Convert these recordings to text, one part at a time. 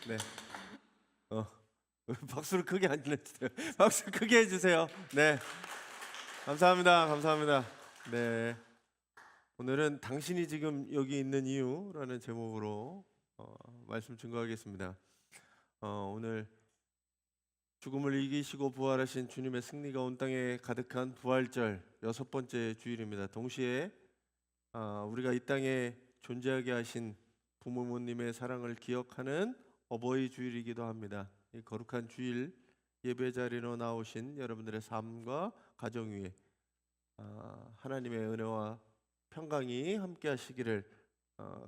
네. 어, 박수를 크게 안 내주세요. 박수 크게 해주세요. 네. 감사합니다. 감사합니다. 네. 오늘은 당신이 지금 여기 있는 이유라는 제목으로 말씀 증거하겠습니다. 오늘 죽음을 이기시고 부활하신 주님의 승리가 온 땅에 가득한 부활절 6번째 주일입니다. 동시에 우리가 이 땅에 존재하게 하신 부모님의 사랑을 기억하는 어버이 주일이기도 합니다. 이 거룩한 주일 예배 자리로 나오신 여러분들의 삶과 가정 위에 하나님의 은혜와 평강이 함께 하시기를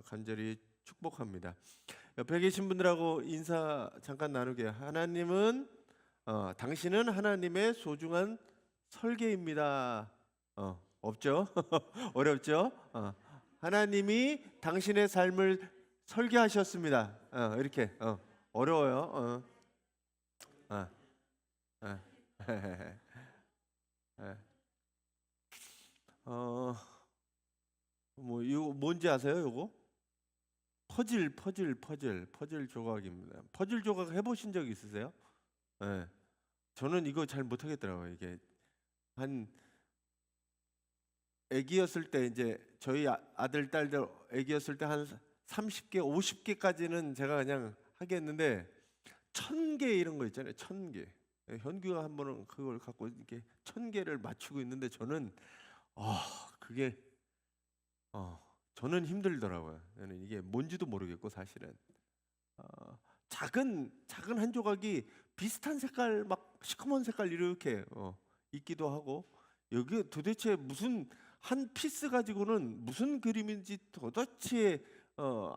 간절히 축복합니다. 옆에 계신 분들하고 인사 잠깐 나누게요. 당신은 하나님의 소중한 설계입니다. 없죠? 어렵죠? 하나님이 당신의 삶을 설계하셨습니다. 이렇게 어려워요. 어, 어. 뭐 이거 뭔지 아세요? 이거 퍼즐 조각입니다. 퍼즐 조각 해보신 적 있으세요? 네. 저는 이거 잘 못하겠더라고요. 이게 한 애기였을 때 이제 저희 아들 딸들 애기였을 때 한 30개, 50개까지는 제가 그냥 하겠는데 1000개 이런 거 있잖아요. 1000개. 현규가 한 번은 그걸 갖고 이렇게 1000개를 맞추고 있는데 저는 그게 저는 힘들더라고요. 저는 이게 뭔지도 모르겠고 사실은 작은 한 조각이 비슷한 색깔 막 시커먼 색깔 이렇게 있기도 하고 여기 도대체 무슨 한 피스 가지고는 무슨 그림인지 도대체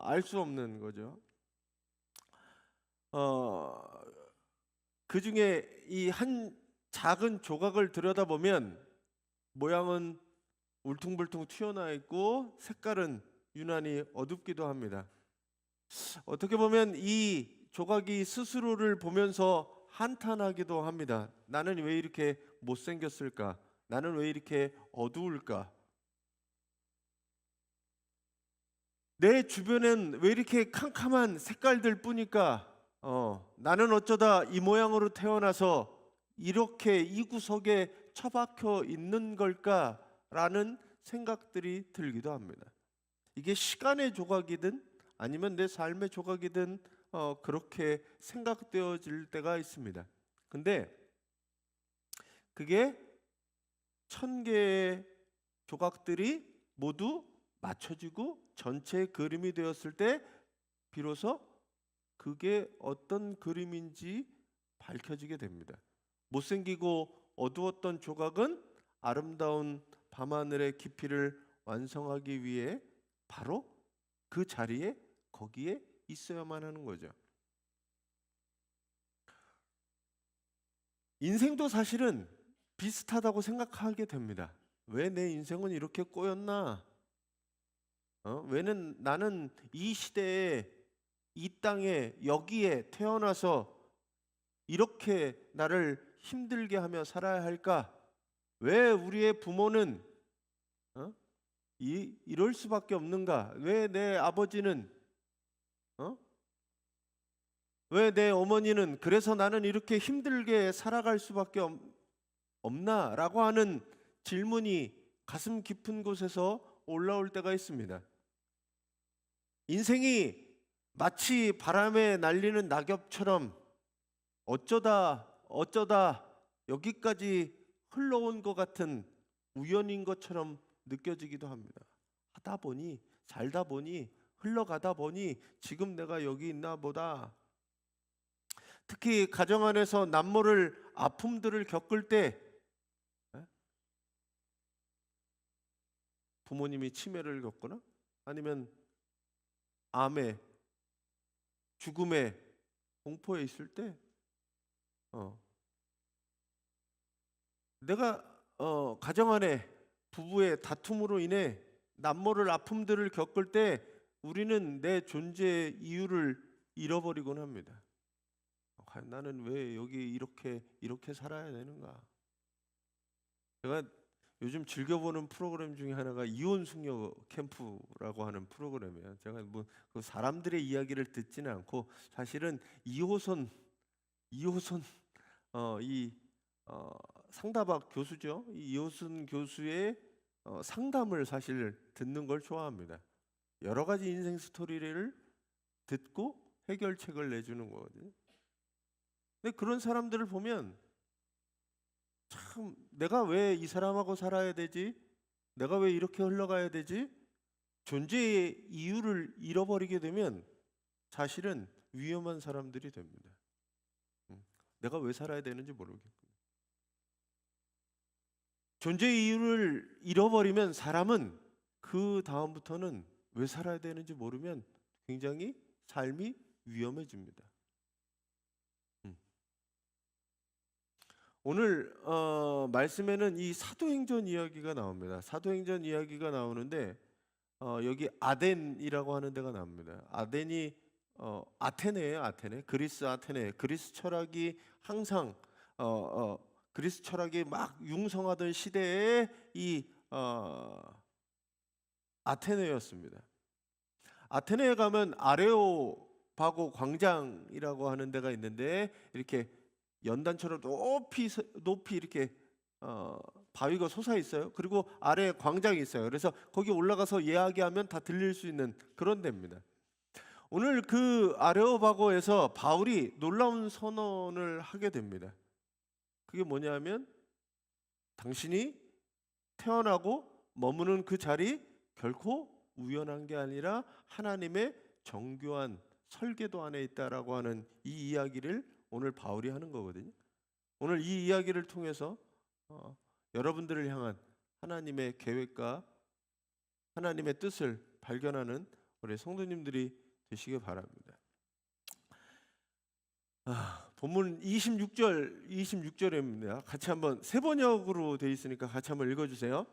알 수 없는 거죠. 그 중에 이 한 작은 조각을 들여다보면 모양은 울퉁불퉁 튀어나와 있고 색깔은 유난히 어둡기도 합니다. 어떻게 보면 이 조각이 스스로를 보면서 한탄하기도 합니다. 나는 왜 이렇게 못생겼을까? 나는 왜 이렇게 어두울까? 내 주변엔 왜 이렇게 캄캄한 색깔들 뿐일까? 나는 어쩌다 이 모양으로 태어나서 이렇게 이 구석에 처박혀 있는 걸까라는 생각들이 들기도 합니다. 이게 시간의 조각이든 아니면 내 삶의 조각이든 그렇게 생각되어질 때가 있습니다. 근데 그게 1000개의 조각들이 모두 맞춰지고 전체 그림이 되었을 때 비로소 그게 어떤 그림인지 밝혀지게 됩니다. 못생기고 어두웠던 조각은 아름다운 밤하늘의 깊이를 완성하기 위해 바로 그 자리에 거기에 있어야만 하는 거죠. 인생도 사실은 비슷하다고 생각하게 됩니다. 왜 내 인생은 이렇게 꼬였나? 왜는 나는 이 시대에 이 땅에 여기에 태어나서 이렇게 나를 힘들게 하며 살아야 할까? 왜 우리의 부모는 이럴 수밖에 없는가? 왜 내 아버지는 왜 내 어머니는 그래서 나는 이렇게 힘들게 살아갈 수밖에 없나? 라고 하는 질문이 가슴 깊은 곳에서 올라올 때가 있습니다. 인생이 마치 바람에 날리는 낙엽처럼 어쩌다 여기까지 흘러온 것 같은 우연인 것처럼 느껴지기도 합니다. 하다 보니 살다 보니 흘러가다 보니 지금 내가 여기 있나 보다. 특히 가정 안에서 남모를 아픔들을 겪을 때 부모님이 치매를 겪거나 아니면 암에 죽음에 공포에 있을 때 내가 가정 안에 부부의 다툼으로 인해 남모를 아픔들을 겪을 때 우리는 내 존재의 이유를 잃어버리곤 합니다. 과연 나는 왜 여기 이렇게 살아야 되는가? 제가 요즘 즐겨보는 프로그램 중에 하나가 이혼 숙녀 캠프라고 하는 프로그램이에요. 제가 뭐 그 사람들의 이야기를 듣지는 않고 사실은 2호선 이 상다박 교수죠. 이 이호선 교수의 상담을 사실 듣는 걸 좋아합니다. 여러 가지 인생 스토리를 듣고 해결책을 내주는 거거든요. 근데 그런 사람들을 보면 참 내가 왜 이 사람하고 살아야 되지? 내가 왜 이렇게 흘러가야 되지? 존재의 이유를 잃어버리게 되면 사실은 위험한 사람들이 됩니다. 내가 왜 살아야 되는지 모르겠고. 존재의 이유를 잃어버리면 사람은 그 다음부터는 왜 살아야 되는지 모르면 굉장히 삶이 위험해집니다. 오늘 말씀에는 이 사도행전 이야기가 나옵니다. 사도행전 이야기가 나오는데 여기 아덴이라고 하는 데가 나옵니다. 아덴이 아테네예요. 아테네. 그리스 아테네. 그리스 철학이 항상 그리스 철학이 막 융성하던 시대에 이 아테네였습니다. 아테네에 가면 아레오파고 광장이라고 하는 데가 있는데 이렇게 연단처럼 높이 이렇게 바위가 솟아 있어요. 그리고 아래에 광장이 있어요. 그래서 거기 올라가서 이야기하면 다 들릴 수 있는 그런 데입니다. 오늘 그 아레오바고에서 바울이 놀라운 선언을 하게 됩니다. 그게 뭐냐면 당신이 태어나고 머무는 그 자리 결코 우연한 게 아니라 하나님의 정교한 설계도 안에 있다라고 하는 이 이야기를 오늘 바울이 하는 거거든요. 오늘 이 이야기를 통해서 여러분들을 향한 하나님의 계획과 하나님의 뜻을 발견하는 우리 성도님들이 되시길 바랍니다. 본문 26절입니다. 같이 한번 세 번역으로 되어 있으니까 같이 한번 읽어주세요.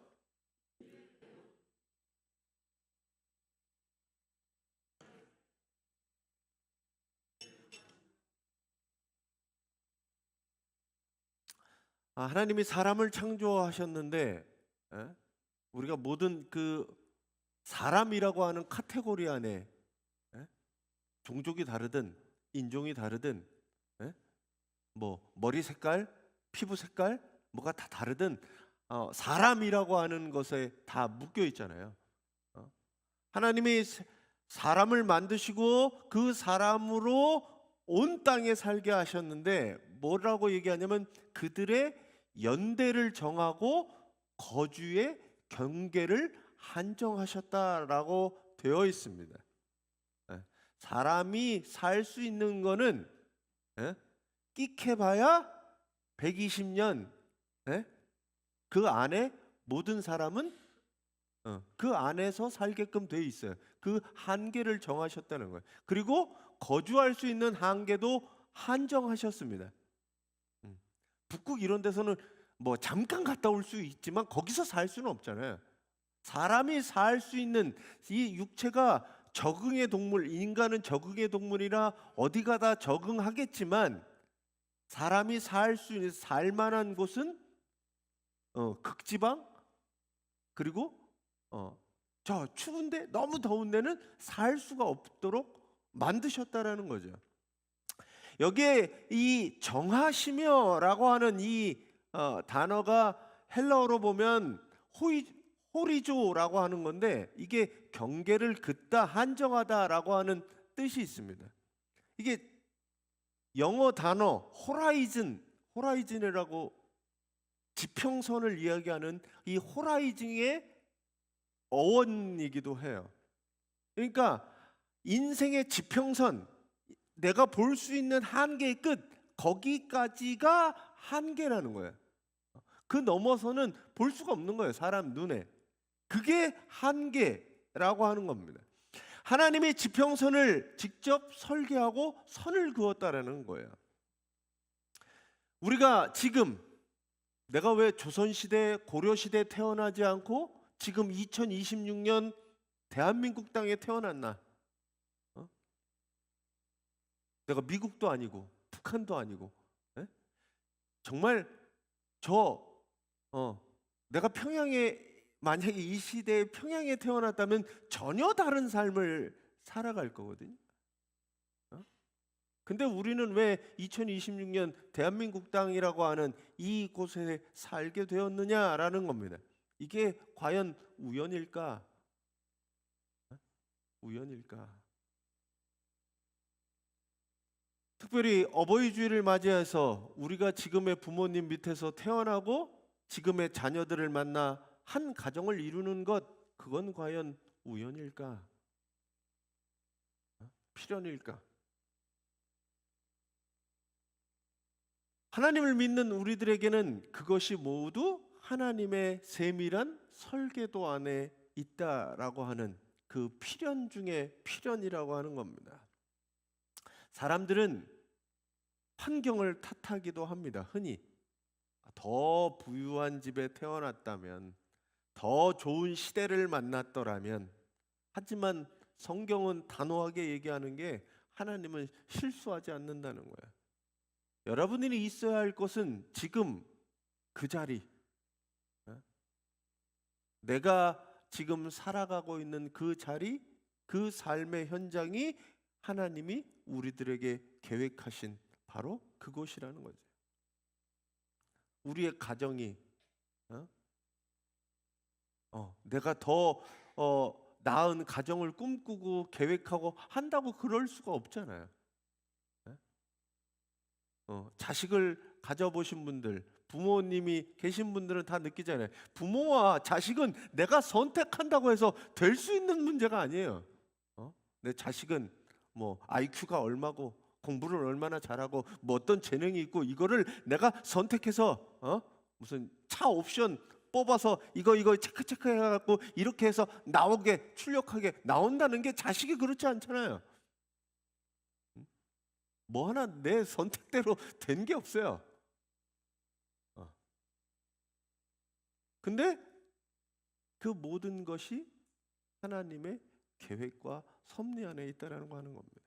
하나님이 사람을 창조하셨는데 우리가 모든 그 사람이라고 하는 카테고리 안에 종족이 다르든 인종이 다르든 뭐 머리 색깔, 피부 색깔 뭐가 다 다르든 사람이라고 하는 것에 다 묶여 있잖아요. 하나님이 사람을 만드시고 그 사람으로 온 땅에 살게 하셨는데 뭐라고 얘기하냐면 그들의 연대를 정하고 거주의 경계를 한정하셨다라고 되어 있습니다. 사람이 살 수 있는 거는 끽해봐야 120년 그 안에 모든 사람은 그 안에서 살게끔 되어 있어요. 그 한계를 정하셨다는 거예요. 그리고 거주할 수 있는 한계도 한정하셨습니다. 북극 이런 데서는 뭐 잠깐 갔다 올 수 있지만 거기서 살 수는 없잖아요. 사람이 살 수 있는 이 육체가 적응의 동물, 인간은 적응의 동물이라 어디 가다 적응하겠지만 사람이 살 수 있는 살만한 곳은 극지방 그리고 저 추운데 너무 더운 데는 살 수가 없도록 만드셨다라는 거죠. 여기에 이 정하시며라고 하는 이 단어가 헬라어로 보면 호리조라고 하는 건데 이게 경계를 긋다 한정하다라고 하는 뜻이 있습니다. 이게 영어 단어 호라이즌이라고 지평선을 이야기하는 이 호라이즌의 어원이기도 해요. 그러니까 인생의 지평선, 내가 볼 수 있는 한계의 끝, 거기까지가 한계라는 거예요. 그 넘어서는 볼 수가 없는 거예요, 사람 눈에. 그게 한계라고 하는 겁니다. 하나님이 지평선을 직접 설계하고 선을 그었다라는 거예요. 우리가 지금 내가 왜 조선시대, 고려시대에 태어나지 않고 지금 2026년 대한민국 땅에 태어났나? 내가 미국도 아니고 북한도 아니고 정말 저 내가 평양에, 만약에 이 시대에 평양에 태어났다면 전혀 다른 삶을 살아갈 거거든요. 근데 우리는 왜 2026년 대한민국 땅이라고 하는 이곳에 살게 되었느냐라는 겁니다. 이게 과연 우연일까? 우연일까? 특별히 어버이 주일을 맞이해서 우리가 지금의 부모님 밑에서 태어나고 지금의 자녀들을 만나 한 가정을 이루는 것, 그건 과연 우연일까? 필연일까? 하나님을 믿는 우리들에게는 그것이 모두 하나님의 세밀한 설계도 안에 있다라고 하는 그 필연 중에 필연이라고 하는 겁니다. 사람들은 환경을 탓하기도 합니다. 흔히 더 부유한 집에 태어났다면, 더 좋은 시대를 만났더라면. 하지만 성경은 단호하게 얘기하는 게 하나님은 실수하지 않는다는 거예요. 여러분들이 있어야 할 것은 지금 그 자리, 내가 지금 살아가고 있는 그 자리, 그 삶의 현장이 하나님이 우리들에게 계획하신 바로 그곳이라는 거죠. 우리의 가정이 내가 더 나은 가정을 꿈꾸고 계획하고 한다고 그럴 수가 없잖아요. 자식을 가져보신 분들, 부모님이 계신 분들은 다 느끼잖아요. 부모와 자식은 내가 선택한다고 해서 될 수 있는 문제가 아니에요. 내 자식은 뭐 IQ가 얼마고 공부를 얼마나 잘하고 뭐 어떤 재능이 있고 이거를 내가 선택해서 무슨 차 옵션 뽑아서 이거 체크 해갖고 이렇게 해서 나오게 출력하게 나온다는 게 자식이 그렇지 않잖아요. 뭐 하나 내 선택대로 된 게 없어요. 근데 그 모든 것이 하나님의 계획과 섭리 안에 있다라는 거 하는 겁니다.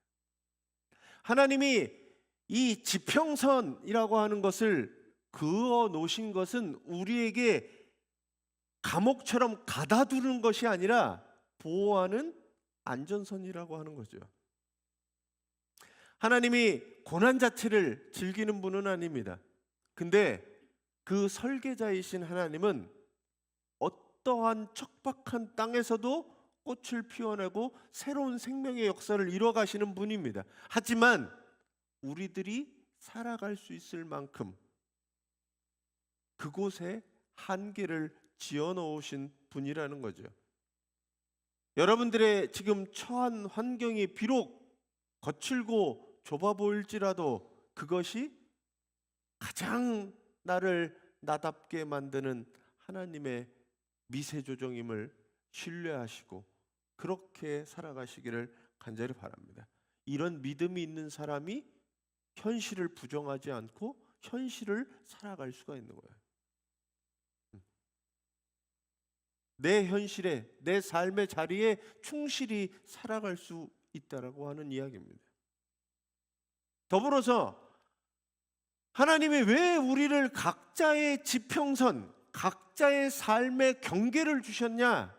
하나님이 이 지평선이라고 하는 것을 그어 놓으신 것은 우리에게 감옥처럼 가다두는 것이 아니라 보호하는 안전선이라고 하는 거죠. 하나님이 고난 자체를 즐기는 분은 아닙니다. 근데 그 설계자이신 하나님은 어떠한 척박한 땅에서도 꽃을 피워내고 새로운 생명의 역사를 이뤄가시는 분입니다. 하지만 우리들이 살아갈 수 있을 만큼 그곳에 한계를 지어 놓으신 분이라는 거죠. 여러분들의 지금 처한 환경이 비록 거칠고 좁아 보일지라도 그것이 가장 나를 나답게 만드는 하나님의 미세 조정임을 신뢰하시고 그렇게 살아가시기를 간절히 바랍니다. 이런 믿음이 있는 사람이 현실을 부정하지 않고 현실을 살아갈 수가 있는 거예요. 내 현실에, 내 삶의 자리에 충실히 살아갈 수 있다라고 하는 이야기입니다. 더불어서 하나님이 왜 우리를 각자의 지평선, 각자의 삶의 경계를 주셨냐?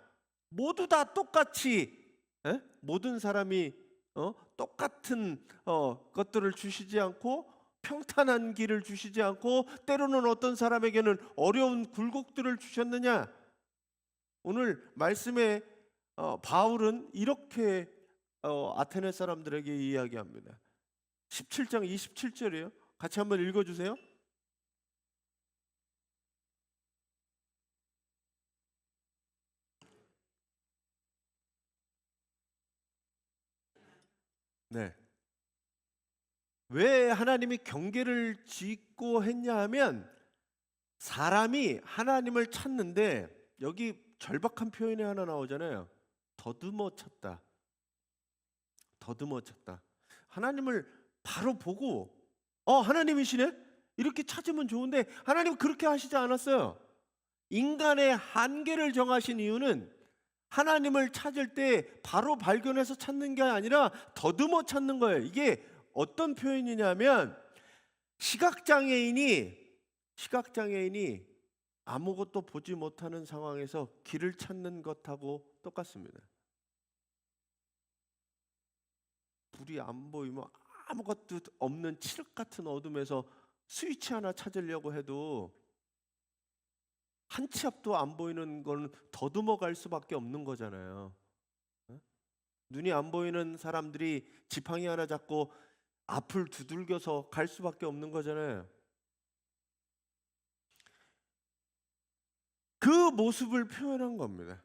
모두 다 똑같이 모든 사람이 똑같은 것들을 주시지 않고 평탄한 길을 주시지 않고 때로는 어떤 사람에게는 어려운 굴곡들을 주셨느냐? 오늘 말씀에 바울은 이렇게 아테네 사람들에게 이야기합니다. 17장 27절이에요. 같이 한번 읽어주세요. 네. 왜 하나님이 경계를 짓고 했냐 하면 사람이 하나님을 찾는데 여기 절박한 표현이 하나 나오잖아요. 더듬어 찾다. 더듬어 찾다. 하나님을 바로 보고 하나님이시네? 이렇게 찾으면 좋은데 하나님은 그렇게 하시지 않았어요. 인간의 한계를 정하신 이유는 하나님을 찾을 때 바로 발견해서 찾는 게 아니라 더듬어 찾는 거예요. 이게 어떤 표현이냐면 시각장애인이 아무것도 보지 못하는 상황에서 길을 찾는 것하고 똑같습니다. 불이 안 보이면 아무것도 없는 칠흑 같은 어둠에서 스위치 하나 찾으려고 해도 한 치 앞도 안 보이는 건 더듬어 갈 수밖에 없는 거잖아요. 눈이 안 보이는 사람들이 지팡이 하나 잡고 앞을 두들겨서 갈 수밖에 없는 거잖아요. 그 모습을 표현한 겁니다.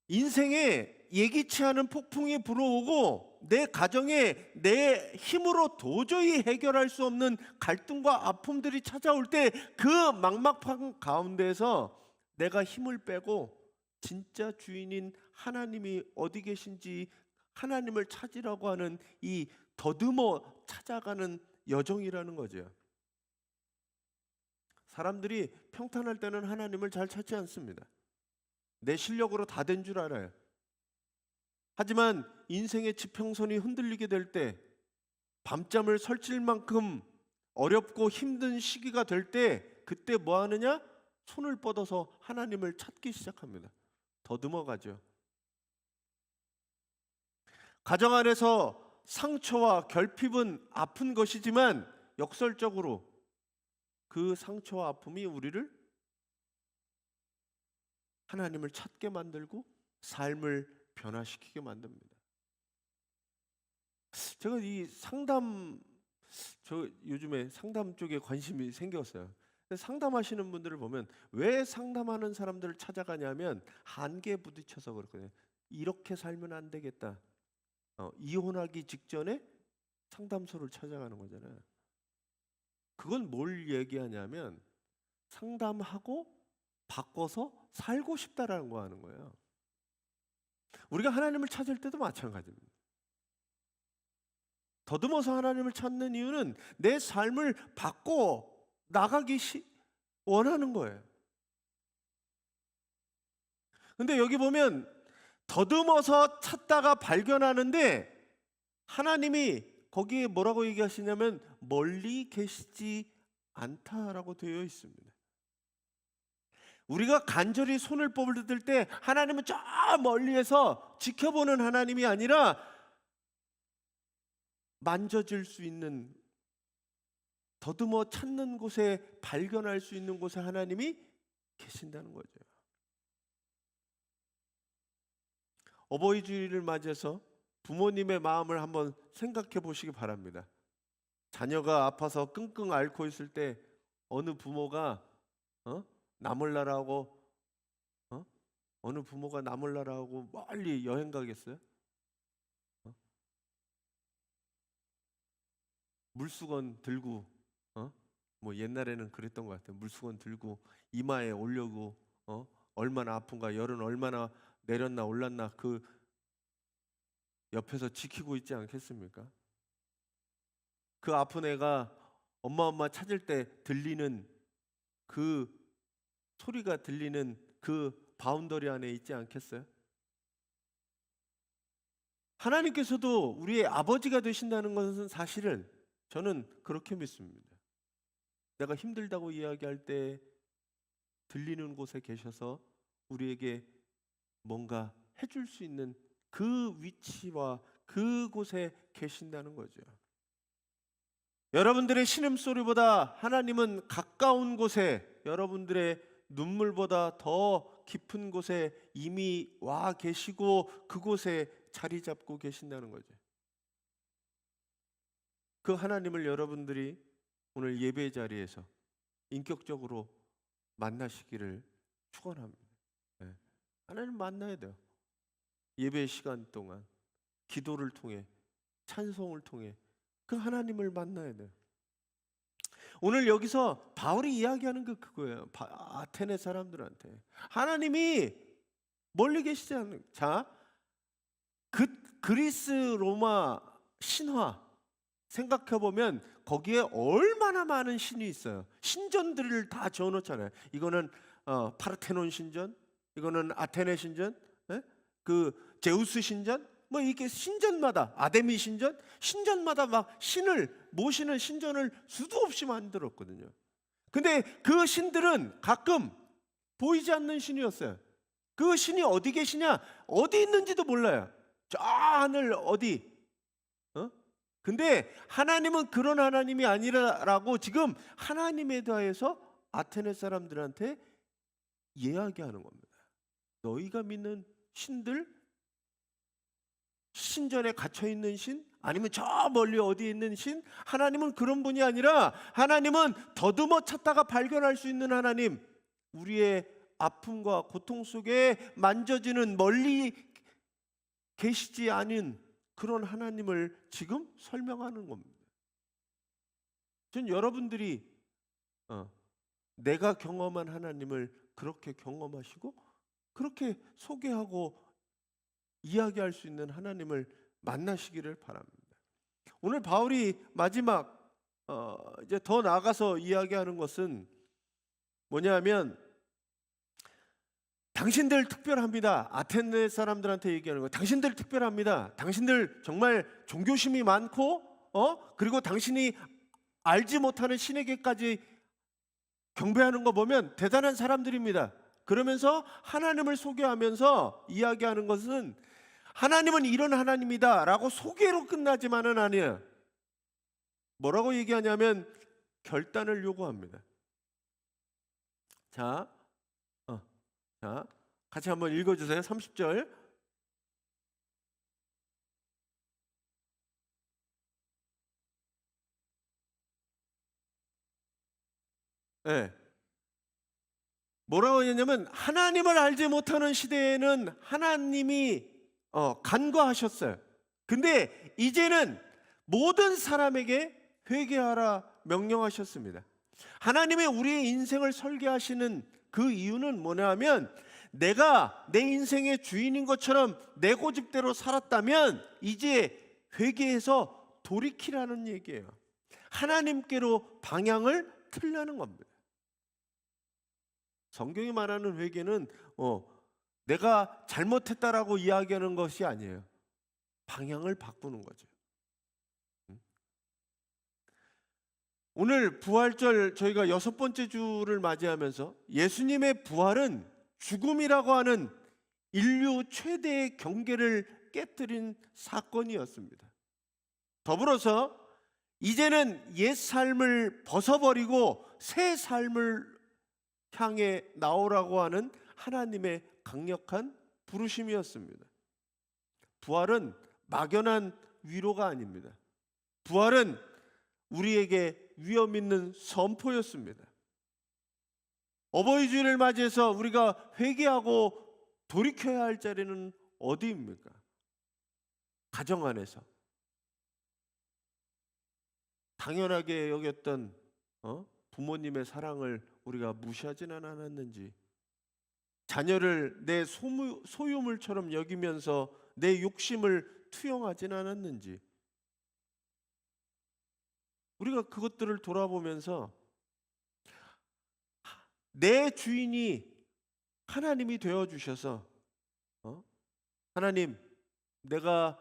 인생에 예기치 않은 폭풍이 불어오고 내 가정에 내 힘으로 도저히 해결할 수 없는 갈등과 아픔들이 찾아올 때 그 막막한 가운데에서 내가 힘을 빼고 진짜 주인인 하나님이 어디 계신지 하나님을 찾으라고 하는 이 더듬어 찾아가는 여정이라는 거죠. 사람들이 평탄할 때는 하나님을 잘 찾지 않습니다. 내 실력으로 다 된 줄 알아요. 하지만 인생의 지평선이 흔들리게 될 때, 밤잠을 설칠 만큼 어렵고 힘든 시기가 될 때, 그때 뭐 하느냐? 손을 뻗어서 하나님을 찾기 시작합니다. 더듬어 가죠. 가정 안에서 상처와 결핍은 아픈 것이지만 역설적으로 그 상처와 아픔이 우리를 하나님을 찾게 만들고 삶을 변화시키게 만듭니다. 제가 이 저 요즘에 상담 쪽에 관심이 생겼어요. 상담하시는 분들을 보면 왜 상담하는 사람들을 찾아가냐면 한계에 부딪혀서 그렇거든요. 이렇게 살면 안 되겠다. 이혼하기 직전에 상담소를 찾아가는 거잖아요. 그건 뭘 얘기하냐면 상담하고 바꿔서 살고 싶다라는 거 하는 거예요. 우리가 하나님을 찾을 때도 마찬가지입니다. 더듬어서 하나님을 찾는 이유는 내 삶을 바꿔 나가기 원하는 거예요. 근데 여기 보면 더듬어서 찾다가 발견하는데 하나님이 거기에 뭐라고 얘기하시냐면 멀리 계시지 않다라고 되어 있습니다. 우리가 간절히 손을 뻗을 때 하나님은 저 멀리에서 지켜보는 하나님이 아니라 만져질 수 있는, 더듬어 찾는 곳에 발견할 수 있는 곳에 하나님이 계신다는 거죠. 어버이 주일을 맞이해서 부모님의 마음을 한번 생각해 보시기 바랍니다. 자녀가 아파서 끙끙 앓고 있을 때 어느 부모가 나몰라라고 어느 부모가 나몰라라고 멀리 여행 가겠어요? 물수건 들고 뭐 옛날에는 그랬던 것 같아요. 물수건 들고 이마에 올려고 얼마나 아픈가, 열은 얼마나 내렸나 올랐나 그 옆에서 지키고 있지 않겠습니까? 그 아픈 애가 엄마 찾을 때 들리는 그 소리가 들리는 그 바운더리 안에 있지 않겠어요? 하나님께서도 우리의 아버지가 되신다는 것은 사실은 저는 그렇게 믿습니다. 내가 힘들다고 이야기할 때 들리는 곳에 계셔서 우리에게 뭔가 해줄 수 있는 그 위치와 그곳에 계신다는 거죠. 여러분들의 신음소리보다 하나님은 가까운 곳에, 여러분들의 눈물보다 더 깊은 곳에 이미 와 계시고 그곳에 자리 잡고 계신다는 거죠. 그 하나님을 여러분들이 오늘 예배 자리에서 인격적으로 만나시기를 축원합니다. 네. 하나님 만나야 돼요. 예배 시간 동안 기도를 통해, 찬송을 통해 그 하나님을 만나야 돼요. 오늘 여기서 바울이 이야기하는 게 그거예요. 아테네 사람들한테 하나님이 멀리 계시지 않는, 자, 그리스 로마 신화 생각해 보면 거기에 얼마나 많은 신이 있어요. 신전들을 다 지어놓잖아요. 이거는 파르테논 신전, 이거는 아테네 신전, 그 제우스 신전, 뭐 이렇게 신전마다, 아데미 신전마다 막 신을 모시는 신전을 수도 없이 만들었거든요. 근데 그 신들은 가끔 보이지 않는 신이었어요. 그 신이 어디 계시냐? 어디 있는지도 몰라요. 저 하늘 어디? 어? 근데 하나님은 그런 하나님이 아니라고 지금 하나님에 대해서 아테네 사람들한테 이야기하는 겁니다. 너희가 믿는 신들, 신전에 갇혀 있는 신, 아니면 저 멀리 어디에 있는 신, 하나님은 그런 분이 아니라 하나님은 더듬어 찾다가 발견할 수 있는 하나님, 우리의 아픔과 고통 속에 만져지는, 멀리 계시지 않은 그런 하나님을 지금 설명하는 겁니다. 전 여러분들이 내가 경험한 하나님을 그렇게 경험하시고 그렇게 소개하고 이야기할 수 있는 하나님을 만나시기를 바랍니다. 오늘 바울이 마지막 이제 더 나아가서 이야기하는 것은 뭐냐면, 당신들 특별합니다. 아테네 사람들한테 얘기하는 거예요. 당신들 특별합니다. 당신들 정말 종교심이 많고 그리고 당신이 알지 못하는 신에게까지 경배하는 거 보면 대단한 사람들입니다. 그러면서 하나님을 소개하면서 이야기하는 것은 하나님은 이런 하나님이다 라고 소개로 끝나지만은 아니에요. 뭐라고 얘기하냐면 결단을 요구합니다. 자, 같이 한번 읽어주세요. 30절. 네. 뭐라고 했냐면 하나님을 알지 못하는 시대에는 하나님이 간과하셨어요. 근데 이제는 모든 사람에게 회개하라 명령하셨습니다. 하나님의 우리의 인생을 설계하시는 그 이유는 뭐냐면, 내가 내 인생의 주인인 것처럼 내 고집대로 살았다면 이제 회개해서 돌이키라는 얘기예요. 하나님께로 방향을 틀라는 겁니다. 성경이 말하는 회개는 내가 잘못했다라고 이야기하는 것이 아니에요. 방향을 바꾸는 거죠. 오늘 부활절 저희가 6번째 주를 맞이하면서 예수님의 부활은 죽음이라고 하는 인류 최대의 경계를 깨뜨린 사건이었습니다. 더불어서 이제는 옛 삶을 벗어버리고 새 삶을 향해 나오라고 하는 하나님의 강력한 부르심이었습니다. 부활은 막연한 위로가 아닙니다. 부활은 우리에게 위험 있는 선포였습니다. 어버이 주일을 맞이해서 우리가 회개하고 돌이켜야 할 자리는 어디입니까? 가정 안에서 당연하게 여겼던 부모님의 사랑을 우리가 무시하지는 않았는지, 자녀를 내 소유물처럼 여기면서 내 욕심을 투영하지는 않았는지, 우리가 그것들을 돌아보면서 내 주인이 하나님이 되어주셔서 하나님, 내가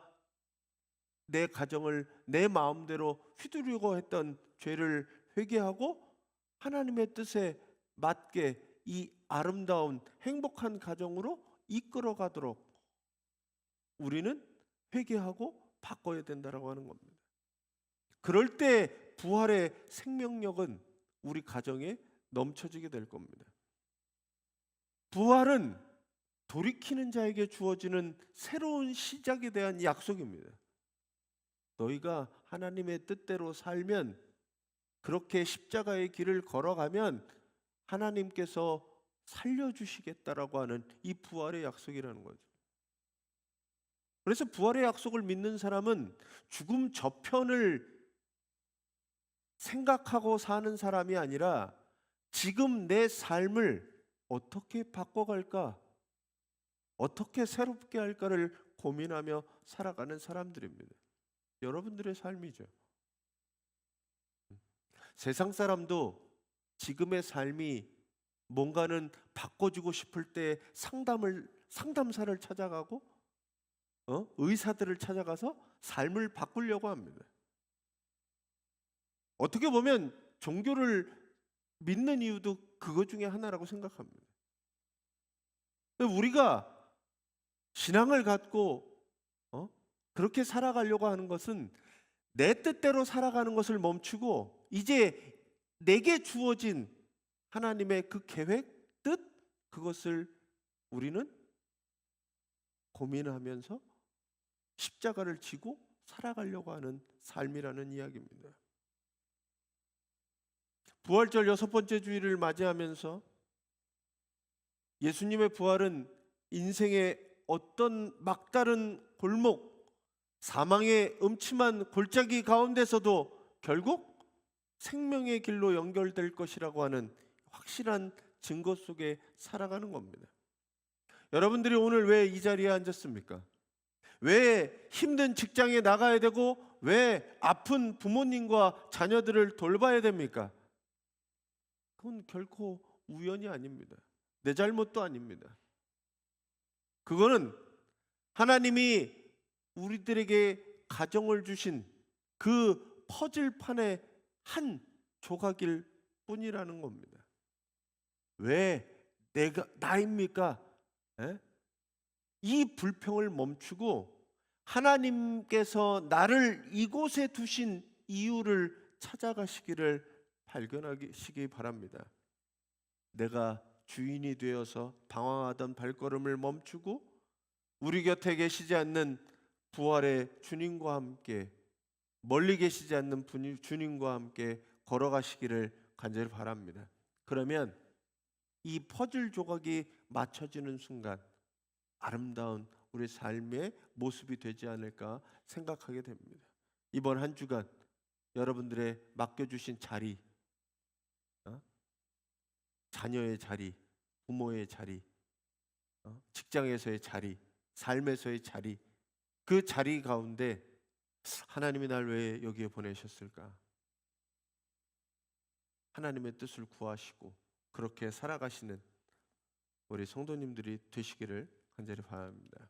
내 가정을 내 마음대로 휘두르고 했던 죄를 회개하고 하나님의 뜻에 맞게 이 아름다운 행복한 가정으로 이끌어 가도록 우리는 회개하고 바꿔야 된다라고 하는 겁니다. 그럴 때 부활의 생명력은 우리 가정에 넘쳐지게 될 겁니다. 부활은 돌이키는 자에게 주어지는 새로운 시작에 대한 약속입니다. 너희가 하나님의 뜻대로 살면, 그렇게 십자가의 길을 걸어가면 하나님께서 살려주시겠다라고 하는 이 부활의 약속이라는 거죠. 그래서 부활의 약속을 믿는 사람은 죽음 저편을 생각하고 사는 사람이 아니라 지금 내 삶을 어떻게 바꿔갈까, 어떻게 새롭게 할까를 고민하며 살아가는 사람들입니다. 여러분들의 삶이죠. 세상 사람도 지금의 삶이 뭔가는 바꿔주고 싶을 때 상담사를 찾아가고 의사들을 찾아가서 삶을 바꾸려고 합니다. 어떻게 보면 종교를 믿는 이유도 그거 중에 하나라고 생각합니다. 우리가 신앙을 갖고 그렇게 살아가려고 하는 것은 내 뜻대로 살아가는 것을 멈추고 이제 내게 주어진 하나님의 그 계획, 뜻, 그것을 우리는 고민하면서 십자가를 지고 살아가려고 하는 삶이라는 이야기입니다. 부활절 6번째 주일을 맞이하면서 예수님의 부활은 인생의 어떤 막다른 골목, 사망의 음침한 골짜기 가운데서도 결국 생명의 길로 연결될 것이라고 하는 확실한 증거 속에 살아가는 겁니다. 여러분들이 오늘 왜 이 자리에 앉았습니까? 왜 힘든 직장에 나가야 되고 왜 아픈 부모님과 자녀들을 돌봐야 됩니까? 그건 결코 우연이 아닙니다. 내 잘못도 아닙니다. 그거는 하나님이 우리들에게 가정을 주신 그 퍼즐판의 한 조각일 뿐이라는 겁니다. 왜 나입니까? 이 불평을 멈추고 하나님께서 나를 이곳에 두신 이유를 찾아가시기를 발견하시기 바랍니다. 내가 주인이 되어서 방황하던 발걸음을 멈추고 우리 곁에 계시지 않는 부활의 주님과 함께, 멀리 계시지 않는 주님과 함께 걸어가시기를 간절히 바랍니다. 그러면 이 퍼즐 조각이 맞춰지는 순간 아름다운 우리 삶의 모습이 되지 않을까 생각하게 됩니다. 이번 한 주간 여러분들의 맡겨주신 자리, 자녀의 자리, 부모의 자리, 직장에서의 자리, 삶에서의 자리, 그 자리 가운데 하나님이 날 왜 여기에 보내셨을까? 하나님의 뜻을 구하시고 그렇게 살아가시는 우리 성도님들이 되시기를 간절히 바랍니다.